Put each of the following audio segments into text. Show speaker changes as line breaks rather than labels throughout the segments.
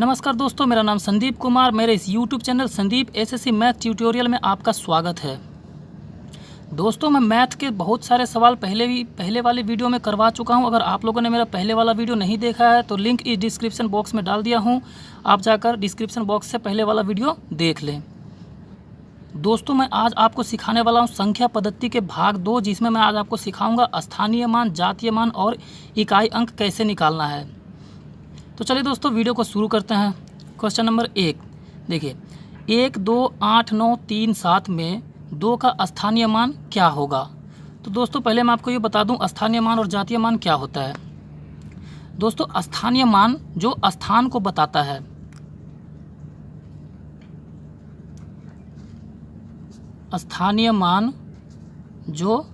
नमस्कार दोस्तों, मेरा नाम संदीप कुमार। मेरे इस YouTube channel Sandeep SSC math tutorial में आपका स्वागत है। दोस्तों, मैं मैथ के बहुत सारे सवाल पहले वाले वीडियो में करवा चुका हूं। अगर आप लोगों ने मेरा पहले वाला वीडियो नहीं देखा है तो लिंक इस डिस्क्रिप्शन बॉक्स में डाल दिया हूं, आप जाकर डिस्क्रिप्शन बॉक्स से पहले वाला वीडियो देख लें। दोस्तों, मैं आज आपको सिखाने वाला हूँ संख्या पद्धति के भाग 2, जिसमें मैं आज आपको सिखाऊँगा स्थानीय मान, जातीय मान और इकाई अंक कैसे निकालना है। तो चलिए दोस्तों, वीडियो को शुरू करते हैं। क्वेश्चन नंबर 1 देखिए, 1, 2, 8, 9, 3, 7 में 2 का स्थानीय मान क्या होगा। तो दोस्तों, पहले मैं आपको ये बता दूं स्थानीय मान और जातीय मान क्या होता है। दोस्तों, स्थानीय मान जो स्थान को बताता है, स्थानीय मान जो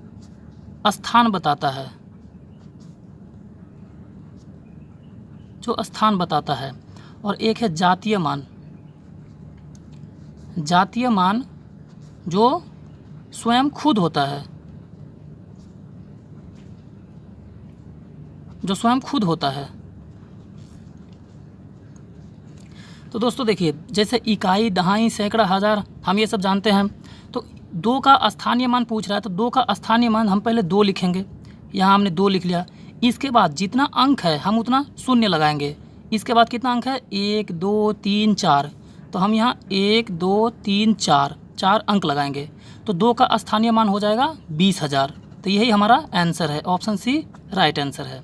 स्थान बताता है, जो स्थान बताता है। और एक है जातीय मान, जातीय मान जो स्वयं खुद होता है, जो स्वयं खुद होता है। तो दोस्तों देखिए, जैसे इकाई, दहाई, सैकड़ा, हजार, हम ये सब जानते हैं। तो 2 का स्थानीय मान पूछ रहा है, तो 2 का स्थानीय मान हम पहले 2 लिखेंगे। यहाँ हमने 2 लिख लिया। इसके बाद जितना अंक है हम उतना शून्य लगाएंगे। इसके बाद कितना अंक है, 1, 2, 3, 4, तो हम यहाँ 1, 2, 3, 4 अंक लगाएंगे। तो 2 का स्थानीय मान हो जाएगा 20,000। तो यही हमारा आंसर है, ऑप्शन सी राइट आंसर है।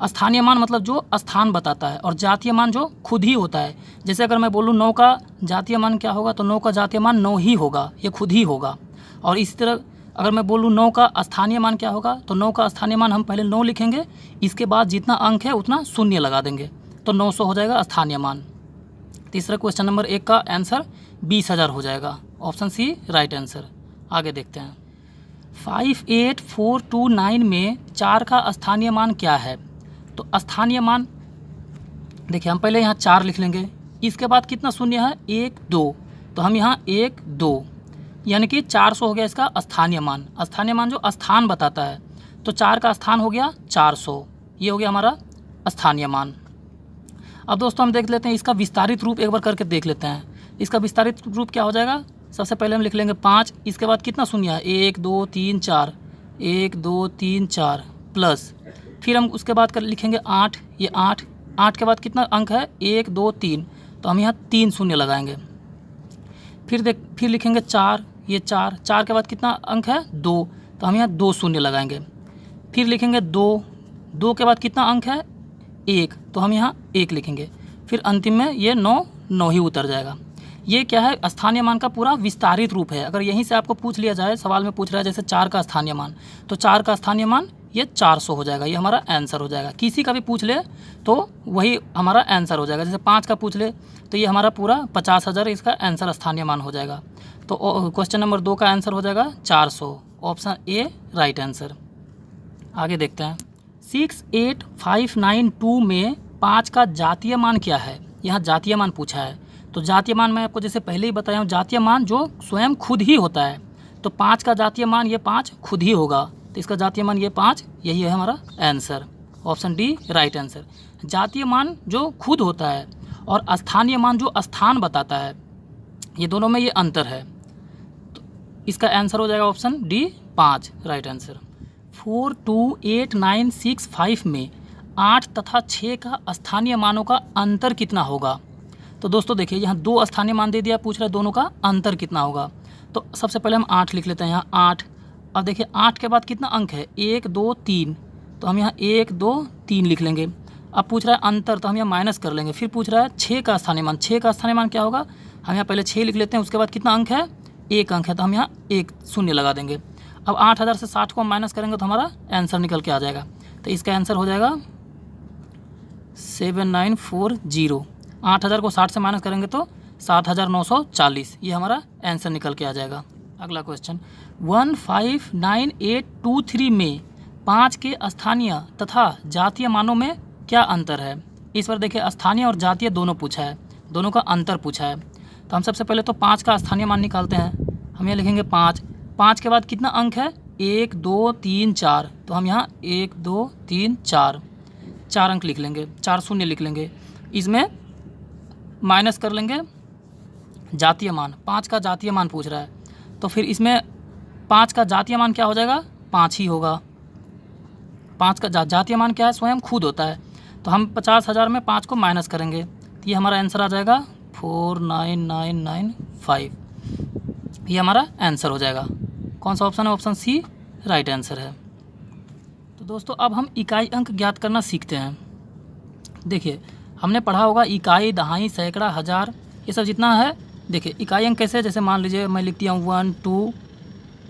स्थानीय मान मतलब जो स्थान बताता है, और जातीय मान जो खुद ही होता है। जैसे अगर मैं बोलूँ 9 का जातीय मान क्या होगा, तो 9 का जातीय मान 9 ही होगा, ये खुद ही होगा। और इसी तरह अगर मैं बोलूँ 9 का स्थानीय मान क्या होगा, तो 9 का स्थानीय मान हम पहले 9 लिखेंगे, इसके बाद जितना अंक है उतना शून्य लगा देंगे, तो 900 हो जाएगा स्थानीय मान। तीसरा क्वेश्चन नंबर 1 का आंसर 20,000 हो जाएगा, ऑप्शन सी राइट आंसर। आगे देखते हैं। 58,429 में 4 का स्थानीय मान क्या है। तो स्थानीय मान देखिए, हम पहले यहाँ 4 लिख लेंगे, इसके बाद कितना शून्य है, 1, 2, तो हम यहाँ 1, 2 यानी कि 400 हो गया इसका स्थानीय मान। स्थानीय मान जो स्थान बताता है, तो 4 का स्थान हो गया 400, ये हो गया हमारा स्थानीय मान। अब दोस्तों हम देख लेते हैं इसका विस्तारित रूप, एक बार करके देख लेते हैं। इसका विस्तारित रूप क्या हो जाएगा, सबसे पहले हम लिख लेंगे 5, इसके बाद कितना शून्य है, 1, 2, 3, 4, 1, 2, 3, 4 प्लस, फिर हम उसके बाद कर लिखेंगे 8, ये 8 के बाद कितना अंक है, 1, 2, 3, तो हम यहाँ 3 शून्य लगाएंगे। फिर लिखेंगे 4, ये 4 के बाद कितना अंक है, 2, तो हम यहाँ 2 शून्य लगाएंगे। फिर लिखेंगे 2 के बाद कितना अंक है, 1, तो हम यहाँ 1 लिखेंगे। फिर अंतिम में ये 9 ही उतर जाएगा। ये क्या है, स्थानीय मान का पूरा विस्तारित रूप है। अगर यहीं से आपको पूछ लिया जाए, सवाल में पूछ रहा है जैसे 4 का स्थानीय मान, तो 4 का स्थानीय मान ये 400 हो जाएगा, ये हमारा आंसर हो जाएगा। किसी का भी पूछ ले तो वही हमारा आंसर हो जाएगा। जैसे 5 का पूछ ले तो ये हमारा पूरा 50,000 इसका आंसर स्थानीय मान हो जाएगा। तो क्वेश्चन नंबर 2 का आंसर हो जाएगा 400, ऑप्शन ए राइट आंसर। आगे देखते हैं। 68,592 में 5 का जातीय मान क्या है। यहाँ जातीय मान पूछा है, तो जातीय मान मैं आपको जैसे पहले ही बताया हूँ, जातीय मान जो स्वयं खुद ही होता है। तो 5 का जातीय मान ये 5 खुद ही होगा, तो इसका जातीय मान ये 5, यही है हमारा answer, option D right answer. जातीय मान जो खुद होता है और स्थानीय मान जो स्थान बताता है, ये दोनों में ये अंतर है, तो इसका आंसर हो जाएगा ऑप्शन डी 5 राइट आंसर। 428965 में 8 तथा 6 का स्थानीय मानों का अंतर कितना होगा। तो दोस्तों देखिए, यहाँ 2 स्थानीय मान दे दिया, पूछ रहा है दोनों का अंतर कितना होगा। तो सबसे पहले हम 8 लिख लेते हैं, यहाँ 8। अब देखिए 8 के बाद कितना अंक है, 1, 2, 3, तो हम यहाँ 1, 2, 3 लिख लेंगे। अब पूछ रहा है अंतर, तो हम यहाँ माइनस कर लेंगे। फिर पूछ रहा है 6 का स्थानीय मान, 6 का स्थानीय मान क्या होगा, हम यहाँ पहले 6 लिख लेते हैं। उसके बाद कितना अंक है, 1 अंक है, तो हम यहाँ 1 शून्य लगा देंगे। अब 8000 से 60 को हम माइनस करेंगे तो हमारा आंसर निकल के आ जाएगा। तो इसका आंसर हो जाएगा 7940। 8000 को 60 से माइनस करेंगे तो 7940, ये हमारा आंसर निकल के आ जाएगा। अगला क्वेश्चन, 159823 में 5 के स्थानीय तथा जातीय मानों में क्या अंतर है। इस पर देखिए स्थानीय और जातीय दोनों पूछा है, दोनों का अंतर पूछा है। तो हम सबसे पहले तो 5 का स्थानीय मान निकालते हैं। हम ये लिखेंगे 5 के बाद कितना अंक है, 1 2 3 4, तो हम यहाँ 1 2 3 4 अंक लिख लेंगे, 4 शून्य लिख लेंगे। इसमें माइनस कर लेंगे जातीय मान। 5 का जातीय मान पूछ रहा है, तो फिर इसमें 5 का जातीय मान क्या हो जाएगा, 5 ही होगा। 5 का जातीय मान क्या है, स्वयं खुद होता है। तो हम 50,000 में 5 को माइनस करेंगे तो ये हमारा आंसर आ जाएगा 49995। ये हमारा आंसर हो जाएगा। कौन सा ऑप्शन है, ऑप्शन सी राइट आंसर है। तो दोस्तों अब हम इकाई अंक ज्ञात करना सीखते हैं। देखिए हमने पढ़ा होगा इकाई, दहाई, सैकड़ा, हज़ार, ये सब जितना है। देखिए इकाई अंक कैसे, जैसे मान लीजिए मैं लिख दिया हूँ 1 2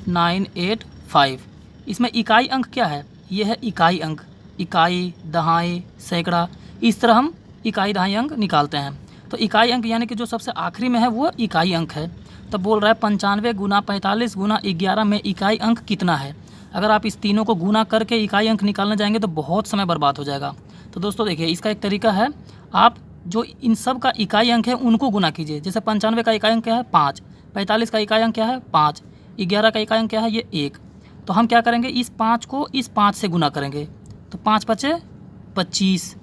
9 8 5। इसमें इकाई अंक क्या है, ये है इकाई अंक। इकाई, दहाई, सैकड़ा, इस तरह हम इकाई दहाई अंक निकालते हैं। तो इकाई अंक यानी कि जो सबसे आखिरी में है वो इकाई अंक है। तब बोल रहा है 95 गुना 45 गुना 11 में इकाई अंक कितना है। अगर आप इस तीनों को गुना करके इकाई अंक निकालने जाएंगे तो बहुत समय बर्बाद हो जाएगा। तो दोस्तों देखिए इसका एक तरीका है, आप जो इन सब का इकाई अंक है उनको गुना कीजिए। जैसे 95 का इकाई अंक क्या है 5, 45 का इकाई अंक क्या है 5, 11 का इकाई अंक क्या है ये 1। तो हम क्या करेंगे, इस 5 को इस 5 से गुना करेंगे तो 5 पचे 25,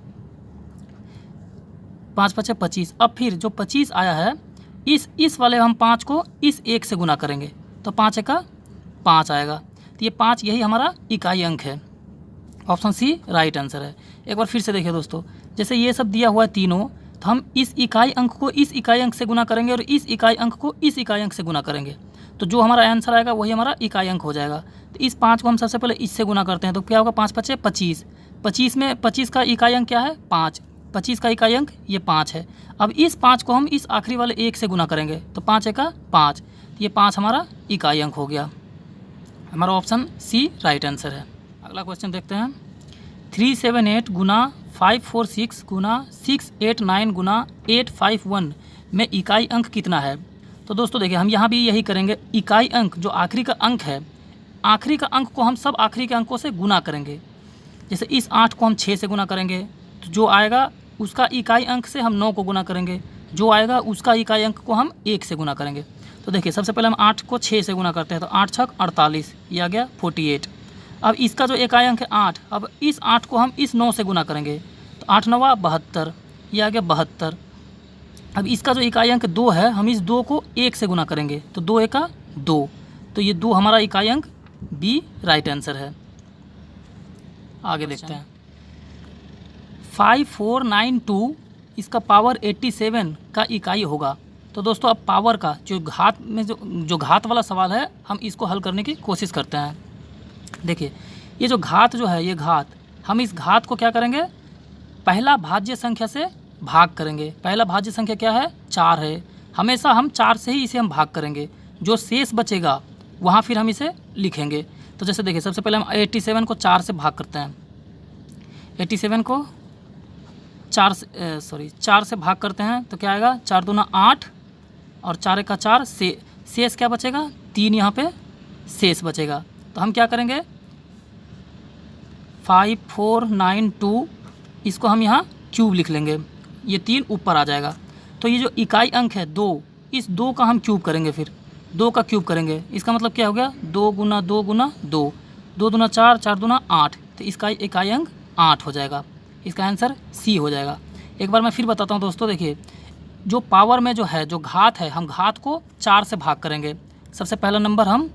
5 पचे 25। अब फिर जो 25 आया है इस वाले हम 5 को इस 1 से गुना करेंगे तो 5 का 5 आएगा। तो ये 5 यही हमारा इकाई अंक है। ऑप्शन सी राइट आंसर है। एक बार फिर से देखिए दोस्तों, जैसे ये सब दिया हुआ है तीनों, तो हम इस इकाई अंक को इस इकाई अंक से गुना करेंगे और इस इकाई अंक को इस इकाई अंक से गुना करेंगे, तो जो हमारा आंसर आएगा वही हमारा इकाई अंक हो जाएगा। तो इस 5 को हम सबसे पहले इससे गुना करते हैं तो क्या होगा, 5 पचे 25। 25 में 25 का इकाई अंक क्या है 5, 25 का इकाई अंक ये 5 है। अब इस 5 को हम इस आखिरी वाले 1 से गुना करेंगे तो 5 का 5, ये 5 हमारा इकाई अंक हो गया। हमारा ऑप्शन सी राइट आंसर है। अगला क्वेश्चन देखते हैं। 378 गुना 546 गुना 689 गुना 851 में इकाई अंक कितना है। तो दोस्तों देखिए हम यहाँ भी यही करेंगे, इकाई अंक जो आखिरी का अंक है, आखिरी का अंक को हम सब आखिरी के अंकों से गुना करेंगे। जैसे इस 8 को हम 6 से गुना करेंगे तो जो आएगा उसका इकाई अंक से हम 9 को गुना करेंगे, जो आएगा उसका इकाई अंक को हम 1 से गुना करेंगे। तो देखिए सबसे पहले हम 8 को 6 से गुना करते हैं तो 8 छक 48, ये आ गया 48। अब इसका जो इकाई अंक है 8, अब इस 8 को हम इस 9 से गुना करेंगे तो 8 9 72, ये आ गया 72। अब इसका जो इकाई अंक 2 है, हम इस 2 को 1 से गुना करेंगे तो 2 1 2, तो ये 2 हमारा इकाई अंक बी राइट आंसर है। आगे देखते हैं। 5492 इसका पावर 87 का इकाई होगा। तो दोस्तों अब पावर का जो घात में जो घात वाला सवाल है हम इसको हल करने की कोशिश करते हैं। देखिए ये जो घात जो है, ये घात, हम इस घात को क्या करेंगे, पहला भाज्य संख्या से भाग करेंगे। पहला भाज्य संख्या क्या है 4 है, हमेशा हम 4 से ही इसे हम भाग करेंगे। जो शेष बचेगा वहाँ फिर हम इसे लिखेंगे। तो जैसे देखिए सबसे पहले हम 87 को 4 से भाग करते हैं, 87 को 4 से भाग करते हैं तो क्या आएगा, 4 दूना 8 और 4 का 4 से शेष क्या बचेगा 3, यहाँ पे शेष बचेगा। तो हम क्या करेंगे 5492 इसको हम यहाँ क्यूब लिख लेंगे, ये 3 ऊपर आ जाएगा। तो ये जो इकाई अंक है 2, इस 2 का हम क्यूब करेंगे, फिर 2 का क्यूब करेंगे। इसका मतलब क्या हो गया 2 गुना 2 गुना 2, 2 दूना 4, 4 दूना 8, तो इसका इकाई अंक 8 हो जाएगा। इसका आंसर सी हो जाएगा। एक बार मैं फिर बताता हूँ दोस्तों, देखिए जो पावर में जो है, जो घात है, हम घात को 4 से भाग करेंगे। सबसे पहला नंबर हम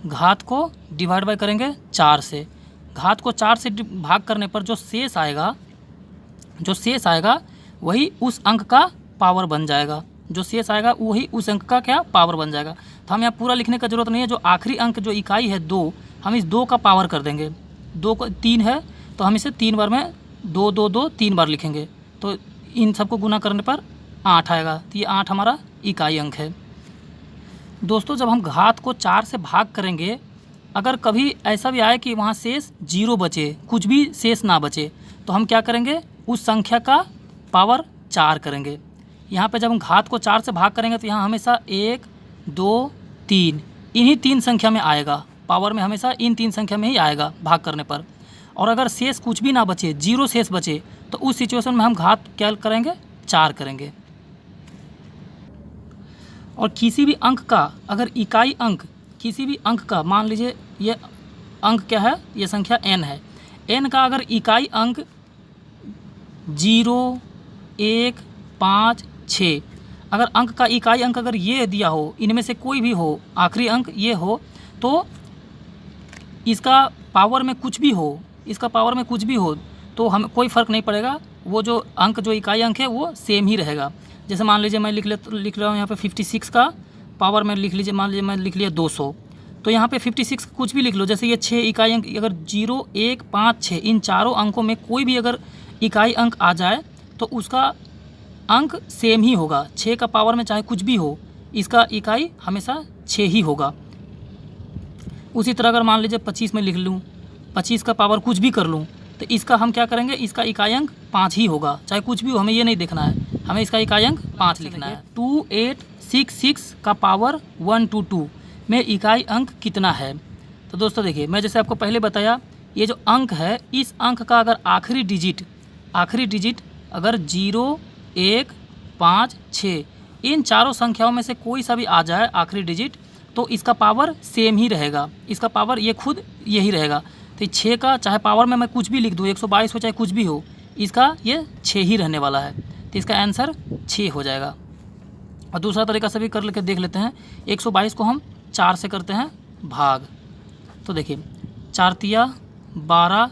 घात को डिवाइड बाय करेंगे 4 से। घात को 4 से भाग करने पर जो शेष आएगा वही उस अंक का पावर बन जाएगा। जो शेष आएगा वही उस अंक का क्या पावर बन जाएगा। तो हम यहाँ पूरा लिखने का जरूरत नहीं है। जो आखिरी अंक जो इकाई है 2, हम इस 2 का पावर कर देंगे। 2 को 3 है तो हम इसे 3 बार में 2 2 2 3 बार लिखेंगे, तो इन सबको गुना करने पर 8 आएगा। तो ये 8 हमारा इकाई अंक है। दोस्तों जब हम घात को 4 से भाग करेंगे, अगर कभी ऐसा भी आए कि वहाँ शेष 0 बचे, कुछ भी शेष ना बचे, तो हम क्या करेंगे, उस संख्या का पावर 4 करेंगे। यहाँ पे जब हम घात को 4 से भाग करेंगे तो यहाँ हमेशा 1 2 3 इन्हीं 3 संख्या में आएगा। पावर में हमेशा इन 3 संख्या में ही आएगा भाग करने पर। और अगर शेष कुछ भी ना बचे, 0 शेष बचे, तो उस सिचुएशन में हम घात क्या करेंगे 4 करेंगे। और किसी भी अंक का अगर इकाई अंक, किसी भी अंक का, मान लीजिए ये अंक क्या है, ये संख्या n है, n का अगर इकाई अंक 0 1 5 6। अगर अंक का इकाई अंक अगर ये दिया हो, इनमें से कोई भी हो, आखिरी अंक ये हो, तो इसका पावर में कुछ भी हो, इसका पावर में कुछ भी हो तो हम कोई फ़र्क नहीं पड़ेगा, वो जो अंक जो इकाई अंक है वो सेम ही रहेगा। जैसे मान लीजिए मैं लिख रहा हूँ यहाँ पे 56 का पावर में लिख लीजिए, मान लीजिए मैं लिख लिया 200, तो यहाँ पे 56 कुछ भी लिख लो। जैसे ये 6 इकाई अंक, अगर 0, 1, 5, 6 इन चारों अंकों में कोई भी अगर इकाई अंक आ जाए तो उसका अंक सेम ही होगा। 6 का पावर में चाहे कुछ भी हो, इसका इकाई हमेशा 6 ही होगा। उसी तरह अगर मान लीजिए 25 में लिख लूँ, 25 का पावर कुछ भी कर लूँ, तो इसका हम क्या करेंगे, इसका इकाई अंक 5 ही होगा, चाहे कुछ भी हो, हमें ये नहीं देखना है, हमें इसका इकाई अंक 5 लिखना है। 2866 का पावर 122 में इकाई अंक कितना है? तो दोस्तों देखिए, मैं जैसे आपको पहले बताया, ये जो अंक है, इस अंक का अगर आखिरी डिजिट अगर 0, 1, 5, 6 इन चारों संख्याओं में से कोई सा भी आ जाए आखिरी डिजिट, तो इसका पावर सेम ही रहेगा, इसका पावर ये खुद यही रहेगा। तो 6 का चाहे पावर में मैं कुछ भी लिख दूँ, 122 हो चाहे कुछ भी हो, इसका ये 6 ही रहने वाला है, तो इसका आंसर 6 हो जाएगा। और दूसरा तरीका से भी कर लेके देख लेते हैं। 122 को हम 4 से करते हैं भाग, तो देखिए 4 तिया 12,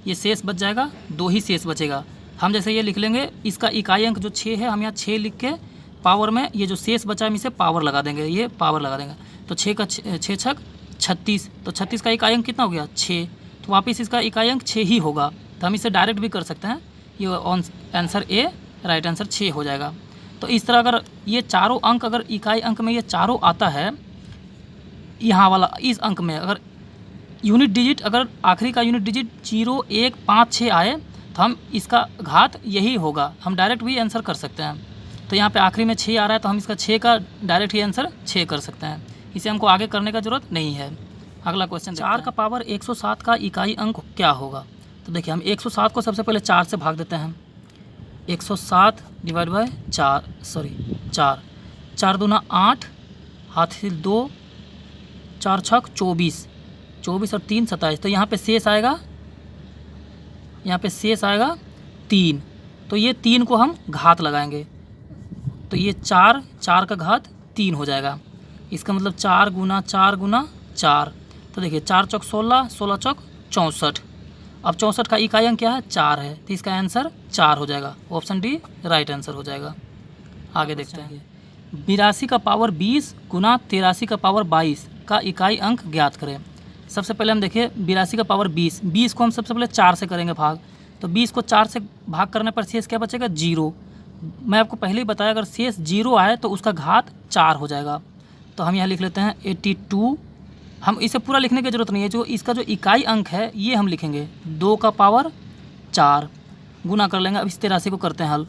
ये शेष बच जाएगा, 2 ही शेष बचेगा। हम जैसे ये लिख लेंगे, इसका इकाई अंक जो 6 है, हम यहाँ 6 लिख के पावर में ये जो शेष बचा है इसे पावर लगा देंगे, ये पावर लगा देंगे, तो 6 का 6 छक 36, तो 36 का इकाई अंक कितना हो गया 6, तो वापस इसका इकाई अंक 6 ही होगा। तो हम इसे डायरेक्ट भी कर सकते हैं, ये आंसर ए राइट आंसर 6 हो जाएगा। तो इस तरह अगर ये चारों अंक, अगर इकाई अंक में ये चारों आता है, यहाँ वाला इस अंक में अगर यूनिट डिजिट, अगर आखिरी का यूनिट डिजिट 0, 1, 5, 6 आए, तो हम इसका घात यही होगा, हम डायरेक्ट भी आंसर कर सकते हैं। तो यहाँ पे आखिरी में 6 आ रहा है, तो हम इसका 6 का डायरेक्ट ही आंसर 6 कर सकते हैं, इसे हमको आगे करने का ज़रूरत नहीं है। अगला क्वेश्चन, 4 का पावर 107 का इकाई अंक क्या होगा? तो देखिए हम 107 को सबसे पहले 4 से भाग देते हैं। 107 डिवाइड बाय 4, 4 दूना 8, हाथ 2, 4 छक 24, 24 और 3 27, तो यहाँ पे शेष आएगा, यहाँ पे शेष आएगा 3, तो ये 3 को हम घात लगाएंगे, तो ये 4 का घात 3 हो जाएगा। इसका मतलब 4 गुना 4, तो देखिए 4 चौक 16, 16 चौक 64। अब 64 का इकाई अंक क्या है 4 है, तो इसका आंसर 4 हो जाएगा, ऑप्शन डी राइट आंसर हो जाएगा। आगे देखते हैं, 82 का पावर 20 गुना 83 का पावर 22 का इकाई अंक ज्ञात करें। सबसे पहले हम देखिए 82 का पावर 20 को हम सबसे पहले 4 से करेंगे भाग, तो 20 को 4 से भाग करने पर शेष क्या बचेगा 0। मैं आपको पहले ही बताया, अगर शेष 0 आए तो उसका घात 4 हो जाएगा। तो हम यहाँ लिख लेते हैं 82, हम इसे पूरा लिखने की ज़रूरत नहीं है, जो इसका जो इकाई अंक है ये हम लिखेंगे 2 का पावर 4 गुना कर लेंगे। अब इस 83 को करते हैं हल,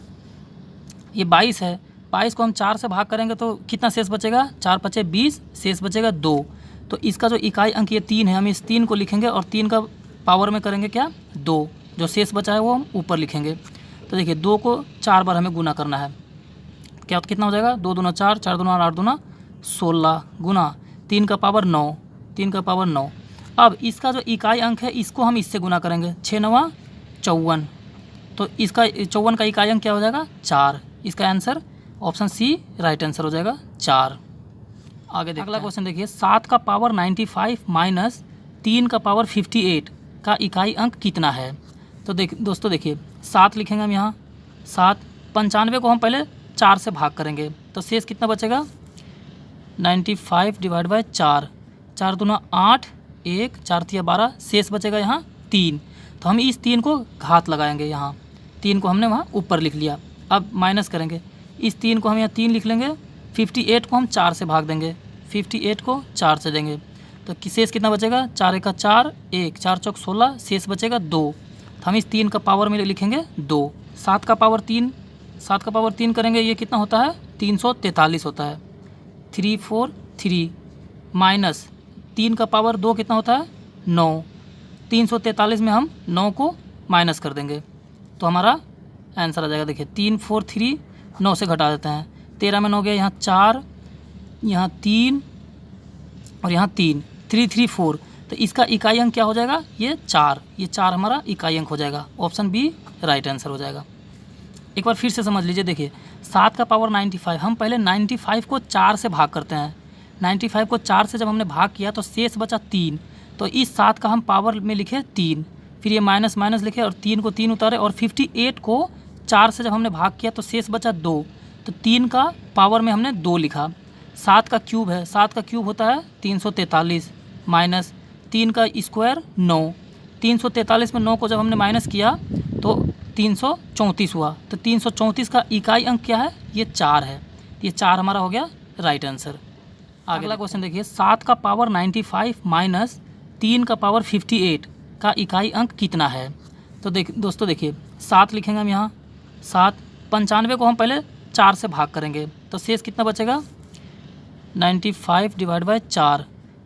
ये 22 है, 22 को हम 4 से भाग करेंगे तो कितना शेष बचेगा, 4 × 5 = 20, शेष बचेगा 2। तो इसका जो इकाई अंक ये 3 है, हम इस 3 को लिखेंगे और 3 का पावर में करेंगे क्या 2, जो शेष बचा है वो हम ऊपर लिखेंगे। तो देखिए 2 को 4 बार हमें गुना करना है, क्या कितना हो जाएगा 2 दूना 4, 4 दूना 8 दूना 16 गुना 3 का पावर 9, 3 का पावर 9। अब इसका जो इकाई अंक है इसको हम इससे गुना करेंगे, 6 × 9 = 54, तो इसका 54 का इकाई अंक क्या हो जाएगा 4, इसका answer option C right answer हो जाएगा 4। आगे देखते हैं, अगला क्वेश्चन देखिए, 7 का पावर 95 माइनस 3 का पावर 58 का इकाई अंक कितना है? तो दोस्तों देखिए 7 लिखेंगे हम यहाँ, 7, 95 को हम पहले 4 से भाग करेंगे, तो शेष कितना बचेगा 95 डिवाइड बाय 4, 4 दूना 8, 1, 4 तिया 12, शेष बचेगा यहाँ 3। तो हम इस 3 को घात लगाएंगे, यहाँ 3 को हमने वहाँ ऊपर लिख लिया। अब माइनस करेंगे, इस 3 को हम यहाँ 3 लिख लेंगे, 58 को हम 4 से भाग देंगे, 58 को 4 से देंगे, तो शेष कितना बचेगा 4 × 1 = 4, 1, 4 चौक 16, शेष बचेगा 2। तो हम इस 3 का पावर में लिखेंगे 2। 7 का पावर 3 करेंगे, ये कितना होता है 343 होता है, 343 माइनस 3 का पावर 2 कितना होता है 9, 343 में हम 9 को माइनस कर देंगे तो हमारा आंसर आ जाएगा। देखिए 343 9 से घटा देते हैं, 13 में 9 गया, यहाँ 4, यहाँ 3 और यहाँ 3, 334, तो इसका इकाई अंक क्या हो जाएगा ये 4 हमारा इकाई अंक हो जाएगा, ऑप्शन बी राइट आंसर हो जाएगा। एक बार फिर से समझ लीजिए, देखिए 7 का पावर 95, हम पहले 95 को 4 से भाग करते हैं। 95 को 4 से जब हमने भाग किया तो शेष बचा 3, तो इस 7 का हम पावर में लिखे 3, फिर ये माइनस माइनस लिखे और 3 को 3 उतारे, और 58 को 4 से जब हमने भाग किया तो शेष बचा 2, तो 3 का पावर में हमने 2 लिखा। 7 का क्यूब है, 7 का क्यूब होता है 343, माइनस 3 का स्क्वायर 9, 343 में 9 को जब हमने माइनस किया तो 334 हुआ। तो 334 का इकाई अंक क्या है, ये 4 है। ये 4 हमारा हो गया राइट आंसर। अगला क्वेश्चन देखिए, 7 का पावर 95 माइनस 3 का पावर 58 का इकाई अंक कितना है। तो दोस्तों देखिए 7 लिखेंगे हम यहाँ, 7, 95 को हम पहले 4 से भाग करेंगे तो शेष कितना बचेगा, 95 डिवाइड बाय 4,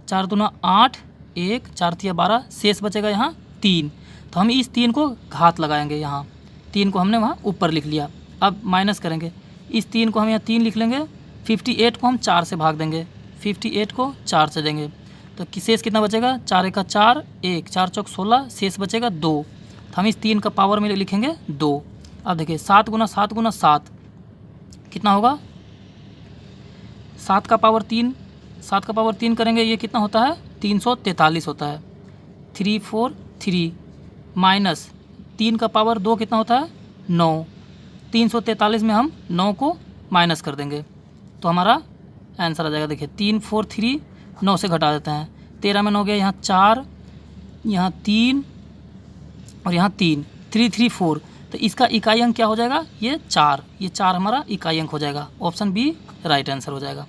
4 दूना 8, 1 4 तिया 12, शेष बचेगा यहाँ 3। तो हम इस 3 को घात लगाएंगे, यहाँ 3 को हमने वहाँ ऊपर लिख लिया। अब माइनस करेंगे, इस 3 को हम यहाँ 3 लिख लेंगे, 58 को हम 4 से भाग देंगे, 58 को 4 से देंगे तो शेष कितना बचेगा, 4 1 4, 1 4 चौक 16, शेष बचेगा 2। तो हम इस 3 का पावर में लिखेंगे 2। अब देखिए 7 गुना 7 गुना 7 कितना होगा, 7 का पावर 3, 7 का पावर 3 करेंगे, ये कितना होता है 343 होता है। 343 माइनस 3 का पावर 2 कितना होता है 9, 343 में हम 9 को माइनस कर देंगे तो हमारा आंसर आ जाएगा। देखिए 343 9 से घटा देते हैं, 13 में 9 गया, यहाँ 4, यहाँ 3 और यहाँ 3, 334, तो इसका इकाई अंक क्या हो जाएगा, ये 4, ये 4 हमारा इकाई अंक हो जाएगा। ऑप्शन बी राइट आंसर हो जाएगा।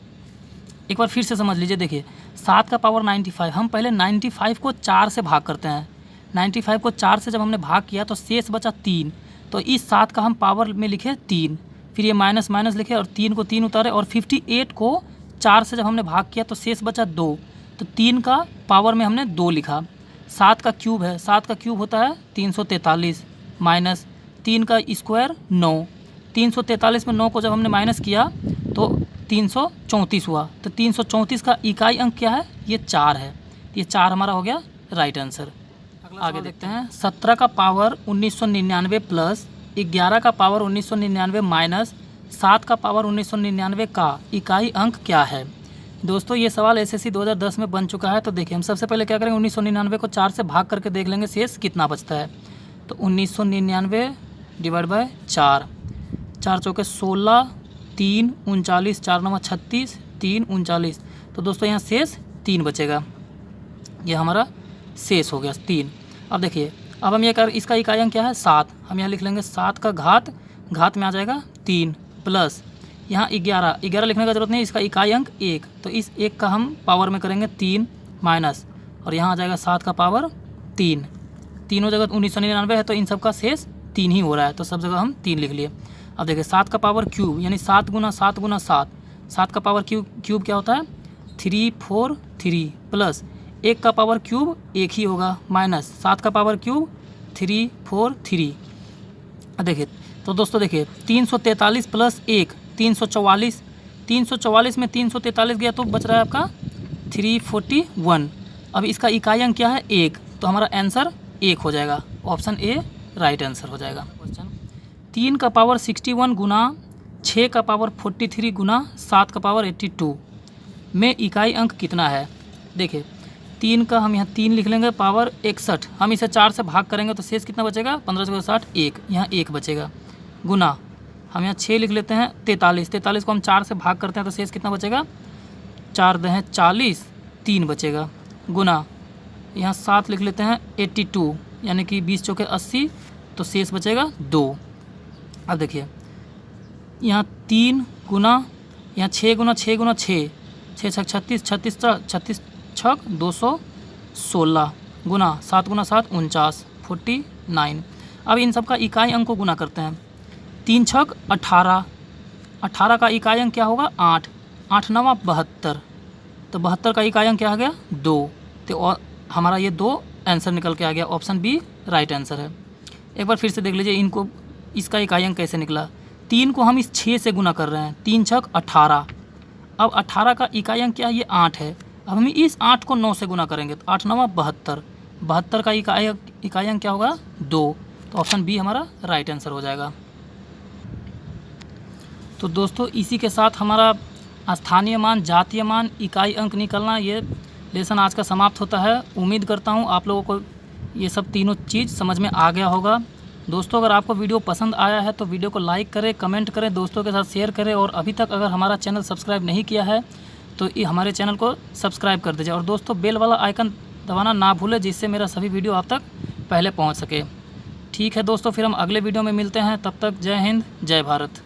एक बार फिर से समझ लीजिए, देखिए 7 का पावर 95, हम पहले 95 को 4 से भाग करते हैं। 95 को 4 से जब हमने भाग किया तो शेष बचा 3, तो इस 7 का हम पावर में लिखे 3, फिर ये माइनस माइनस लिखे और 3 को 3 उतारे, और 58 को 4 से जब हमने भाग किया तो शेष बचा 2, तो 3 का पावर में हमने 2 लिखा। 7 का क्यूब है, 7 का क्यूब होता है 343, माइनस 3 का स्क्वायर 9, 343 में 9 को जब हमने माइनस किया तो 334 हुआ। तो 334 का इकाई अंक क्या है, ये 4 है। ये 4 हमारा हो गया राइट आंसर। आगे देखते हैं, 17 का पावर 1999 प्लस 11 का पावर 1999 माइनस 7 का पावर 1999 का इकाई अंक क्या है। दोस्तों ये सवाल एसएससी 2010 में बन चुका है। तो देखिए हम सबसे पहले क्या करेंगे, 1999 को 4 से भाग करके देख लेंगे शेष कितना बचता है। तो 1999 डिवाइड बाय 4, 4 चौके 16, 3 39, 4 9 36, 3 39, तो दोस्तों यहाँ शेष 3 बचेगा। ये हमारा शेष हो गया 3। अब देखिए अब हम ये कर, इसका इकाई अंक क्या है 7, हम यहाँ लिख लेंगे 7 का घात में आ जाएगा 3, प्लस यहाँ 11 लिखने का जरूरत नहीं, इसका इकाई अंक 1, तो इस 1 का हम पावर में करेंगे 3, माइनस, और यहाँ आ जाएगा 7 का पावर 3, तीनों जगह 1999 है तो इन सब का शेष 3 ही हो रहा है, तो सब जगह हम 3 लिख लिए। अब देखिए 7 का पावर क्यूब यानी 7 गुना 7 गुना 7, 7 का पावर क्यूब क्या होता है 343, प्लस 1 का पावर क्यूब 1 ही होगा, माइनस 7 का पावर क्यूब 343। देखिए तो दोस्तों देखिए 343 प्लस 1 344, 344 में 343 गया तो बच रहा है आपका 341। अब इसका इकाई अंक क्या है 1, तो हमारा आंसर 1 हो जाएगा। ऑप्शन ए राइट आंसर हो जाएगा। क्वेश्चन 3 का पावर 61 गुना 6 का पावर 43 गुना 7 का पावर 82 में इकाई अंक कितना है। देखिए 3 का हम यहाँ 3 लिख लेंगे, पावर 61, हम इसे 4 से भाग करेंगे तो शेष कितना बचेगा 15 60, 1 यहाँ 1 बचेगा, गुना हम यहाँ 6 लिख लेते हैं 43 को हम 4 से भाग करते हैं तो शेष कितना बचेगा 4 दहें 40, 3 बचेगा, गुना यहाँ 7 लिख लेते हैं 82 यानी कि 20 चौके 80, तो शेष बचेगा 2। अब देखिए यहाँ 3 गुना यहाँ 6 गुना 6 गुना 6, 6 छक 36, 36 छक 216, गुना 7 गुना 7 49, 49। अब इन सब का इकाई अंक को गुना करते हैं, 3 छक 18, 18 का इकाई अंक क्या होगा 8, 8 9 72, तो 72 का इकाई अंक क्या आ गया 2, तो हमारा ये 2 आंसर निकल के आ गया। ऑप्शन बी राइट आंसर है। एक बार फिर से देख लीजिए इनको, इसका इकाई अंक कैसे निकला। 3 को हम इस 6 से गुना कर रहे हैं, 3 छक 18, अब 18 का इकाई अंक क्या है ये 8 है, अब हम इस 8 को 9 से गुना करेंगे तो 8 9 72, 72 का इकाई अंक क्या होगा 2, तो ऑप्शन बी हमारा राइट आंसर हो जाएगा। तो दोस्तों इसी के साथ हमारा स्थानीय मान, जातीय मान, इकाई अंक निकलना, ये लेसन आज का समाप्त होता है। उम्मीद करता हूँ आप लोगों को ये सब तीनों चीज़ समझ में आ गया होगा। दोस्तों अगर आपको वीडियो पसंद आया है तो वीडियो को लाइक करें, कमेंट करें, दोस्तों के साथ शेयर करें, और अभी तक अगर हमारा चैनल सब्सक्राइब नहीं किया है तो ये हमारे चैनल को सब्सक्राइब कर दीजिए। और दोस्तों बेल वाला आइकन दबाना ना भूलें, जिससे मेरा सभी वीडियो आप तक पहले पहुँच सके। ठीक है दोस्तों, फिर हम अगले वीडियो में मिलते हैं। तब तक जय हिंद, जय भारत।